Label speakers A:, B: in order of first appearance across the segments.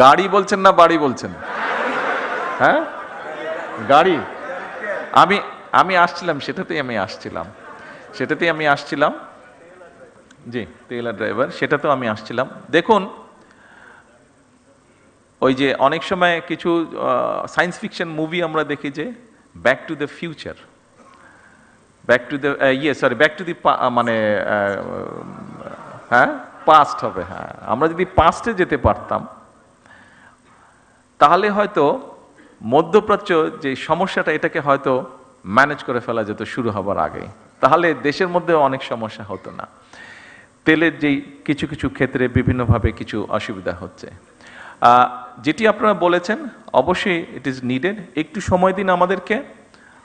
A: গাড়ি বলছেন না বাড়ি বলছেন? হ্যাঁ, গাড়ি। আমি আমি আসছিলাম, সেটাতেই আমি আসছিলাম। জি, টেইলার ড্রাইভার, সেটাতেও আমি আসছিলাম। দেখুন, ওই যে অনেক সময় কিছু সায়েন্স ফিকশন মুভি আমরা দেখি যে back to the future, back to the back to the মানে হ্যাঁ পাস্ট হবে। হ্যাঁ, আমরা যদি পাস্টে যেতে পারতাম তাহলে হয়তো মধ্যপ্রাচ্য যে সমস্যাটা, এটাকে হয়তো ম্যানেজ করে ফেলা যেত শুরু হবার আগে, তাহলে দেশের মধ্যে অনেক সমস্যা হতো না। তেলের যেই কিছু কিছু ক্ষেত্রে বিভিন্নভাবে কিছু অসুবিধা হচ্ছে, যেটি আপনারা বলেছেন, অবশ্যই ইট ইজ নিডেড। একটু সময় দিন আমাদেরকে।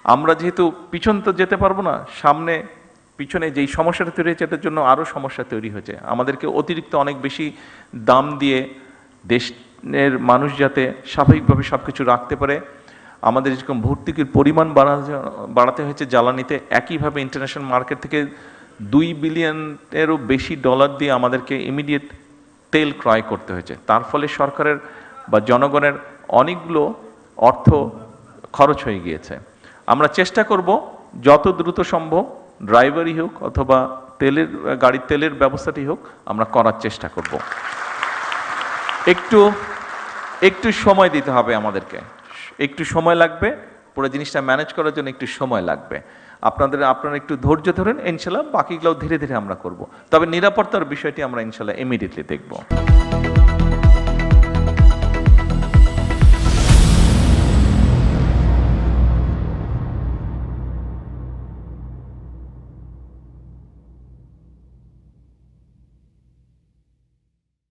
A: আমরা যেহেতু পিছন তো যেতে পারবো না, সামনে পিছনে যেই সমস্যাটা তৈরি হয়েছে এটার জন্য আরও সমস্যা তৈরি হয়েছে। আমাদেরকে অতিরিক্ত অনেক বেশি দাম দিয়ে দেশের মানুষ যাতে স্বাভাবিকভাবে সব কিছু রাখতে পারে, আমাদের যেরকম ভর্তুকির পরিমাণ বাড়াতে হয়েছে জ্বালানিতে, একইভাবে ইন্টারন্যাশনাল মার্কেট থেকে $2 বিলিয়নেরও বেশি ডলার দিয়ে আমাদেরকে ইমিডিয়েট তেল ক্রয় করতে হয়েছে। তার ফলে সরকারের বা জনগণের অনেকগুলো অর্থ খরচ হয়ে গিয়েছে। আমরা চেষ্টা করব যত দ্রুত সম্ভব, ড্রাইভারই হোক অথবা গাড়ির তেলের ব্যবস্থাটি হোক, আমরা করার চেষ্টা করব। একটু সময় দিতে হবে আমাদেরকে, একটু সময় লাগবে, পুরো জিনিসটা ম্যানেজ করার জন্য একটু সময় লাগবে। আপনারা একটু ধৈর্য ধরেন, ইনশাল্লাহ বাকিগুলো ধীরে ধীরে আমরা করব। তবে নিরাপত্তার বিষয়টি আমরা ইনশাল্লাহ ইমিডিয়েটলি দেখব।